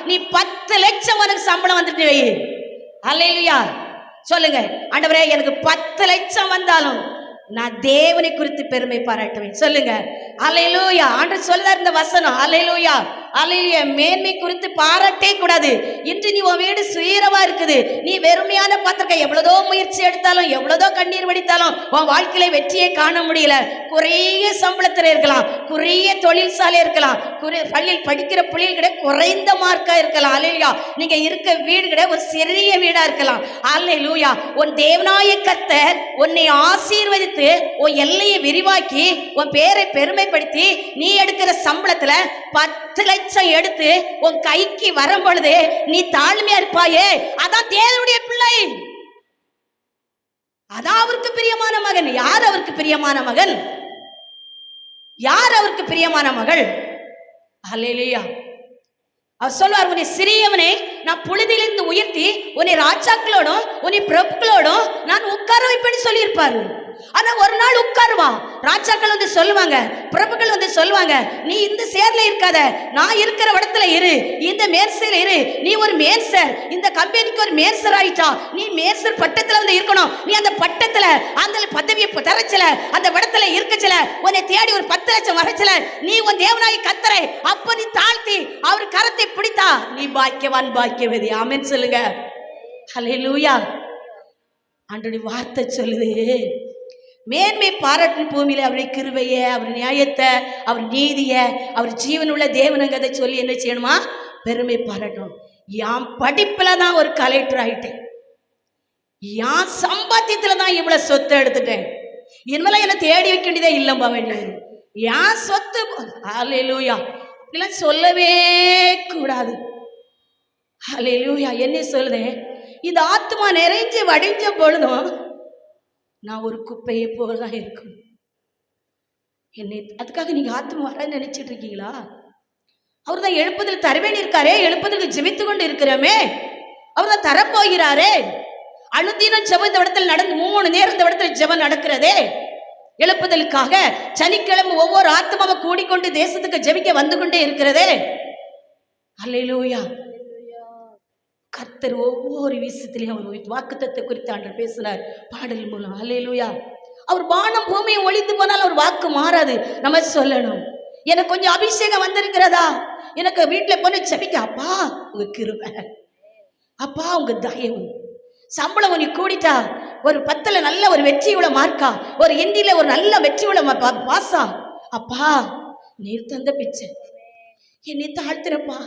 நீ 10 லட்சம் உனக்கு சம்பளம் வந்துட்டு வை. அல்லேலூயா சொல்லுங்க, ஆண்டவரே எனக்கு 10 லட்சம் வந்தாலும் நான் தேவனை குறித்து பெருமை பாராட்டுவேன். சொல்லுங்க அல்லேலூயா. ஆண்டவர் சொல்றார் இந்த வசனம். அல்லேலூயா அல்லேலூயா. மேன்மை குறித்து பாராட்டே கூடாது. இன்று நீ உன் வீடு சுயரவா இருக்குது, நீ வெறுமையான பார்த்திருக்க, எவ்வளவோ முயற்சி எடுத்தாலும் எவ்வளவோ கண்ணீர் வடித்தாலும் உன் வாழ்க்கையில வெற்றியை காண முடியல. குறைய சம்பளத்தில் இருக்கலாம், குறைய தொழிற்சாலை இருக்கலாம், பள்ளியில் படிக்கிற பிள்ளைகள் கிட்ட குறைந்த மார்க்கா இருக்கலாம். அல்லேலூயா. நீங்க இருக்க வீடு கிட்ட ஒரு சிறிய வீடா இருக்கலாம். அல்லேலூயா. உன் தேவனாய கர்த்தர் உன்னை ஆசீர்வதித்து உன் எல்லையை விரிவாக்கி உன் பேரை பெருமைப்படுத்தி நீ எடுக்கிற சம்பளத்துல 10 லட்சம் எடுத்து உன் கைக்கு வரும் பொழுது நீ தாழ்மையா இருப்பாயே. அதான் தேவனுடைய பிள்ளை, அதான் அவருக்கு பிரியமான மகன். யார் அவருக்கு பிரியமான மகன்? யார் அவருக்கு பிரியமான மகள்? அல்லேலூயா. அவர் சொல்வார், உன்னை சிறியவனே நான் புழுதியிலிருந்து உயர்த்தி உன்னை ராஜாக்களோடும் உன்னை பிரபுக்களோடும் நான் உட்கார வைப்பேன்னு சொல்லியிருப்பாரு. ஆனா ஒரு நாள் உட்காருவான். ராஜாக்கள் வந்து சொல்லுவாங்க, பிரபுக்கள் வந்து சொல்லுவாங்க, நீ இந்த சேர்ல இருக்காத, நான் இருக்கிற இடத்துல இரு, இந்த மேற்சையில இரு, நீ ஒரு மேன்சர், இந்த கம்பெனிக்கு ஒரு மேன்சர் ஆயிட்டா, நீ மேன்சர் பட்டத்துல வந்து இருக்கணும், நீ அந்த பட்டத்துல அந்த பதவியை தரச்சல, அந்த இடத்துல இருக்கச்சல, உன்னை தேடி ஒரு 10 லட்சம் வரச்சல, நீ உன் தேவனாய் கர்த்தரை அப்ப நீ தாழ்த்தி அவர் கரத்தை பிடித்தா நீ பாக்கியவான் பாக்கியவதி. ஆமென் சொல்லுங்க. ஹல்லேலூயா. ஆண்டவருடைய வார்த்தை சொல்லுது, மேன்மை பாராட்டின் பூமியில அவருடைய கிருபைய, அவர் நியாயத்தை, அவர் நீதிய, அவர் ஜீவனுள்ள தேவனங்கதை சொல்லி என்ன செய்யணுமா? பெருமை பாராட்டணும். யான் படிப்புல தான் ஒரு கலெக்டர் ஆயிட்டேன், யான் சம்பாத்தியத்துல தான் இவ்வளவு சொத்து எடுத்துட்டேன், இனிமேல என்ன தேடி வைக்க வேண்டியதே இல்லம்பா வேண்டியது, யான் சொத்து. அல்லேலூயா. இதெல்லாம் சொல்லவே கூடாது. அல்லேலூயா. என்ன சொல்லுதே, இந்த ஆத்மா நிறைஞ்சு வடிஞ்ச பொழுதும் நான் ஒரு குப்பையை போலதான் இருக்கும். என்னை அதுக்காக நீங்க ஆத்மா வர நினைச்சிட்டு இருக்கீங்களா? அவர் தான் எழுப்பதில் தருவேன் இருக்காரே, எழுப்பதற்கு ஜெபித்து கொண்டு இருக்கிறோமே, அவர் தான் தரப்போகிறாரே. அனுதினம் ஜெபம் இந்த இடத்துல நடந்து 3 நேரம் இந்த இடத்துல ஜெபம் நடக்கிறதே எழுப்புதலுக்காக. சனிக்கிழமை ஒவ்வொரு ஆத்மாவை கூடிக்கொண்டு தேசத்துக்கு ஜெபிக்க வந்து கொண்டே இருக்கிறதே. அல்லேலூயா. கர்த்தர் ஒவ்வொரு விஷயத்திலையும் அவர் வாக்குத்தத்தை குறித்து ஆண்டவர் பேசினார் பாடல் மூலம். அல்லேலூயா. அவர் வானம் பூமியை ஒளிந்து போனால் அவர் வாக்கு மாறாது. நம்ம சொல்லணும், எனக்கு கொஞ்சம் அபிஷேகம் வந்திருக்கிறதா, எனக்கு வீட்டுல போன செபிக்க, அப்பா உங்க கிருபை, அப்பா உங்க தயவு, சம்பளம் உனக்கு கூடிட்டா, ஒரு 10ல நல்ல ஒரு வெற்றி உள்ள மார்க்கா, ஒரு ஹிந்தியில ஒரு நல்ல வெற்றி உள்ள பாசா, அப்பா நீர் தந்த பிச்சை, என்னை தாழ்த்துறப்பா,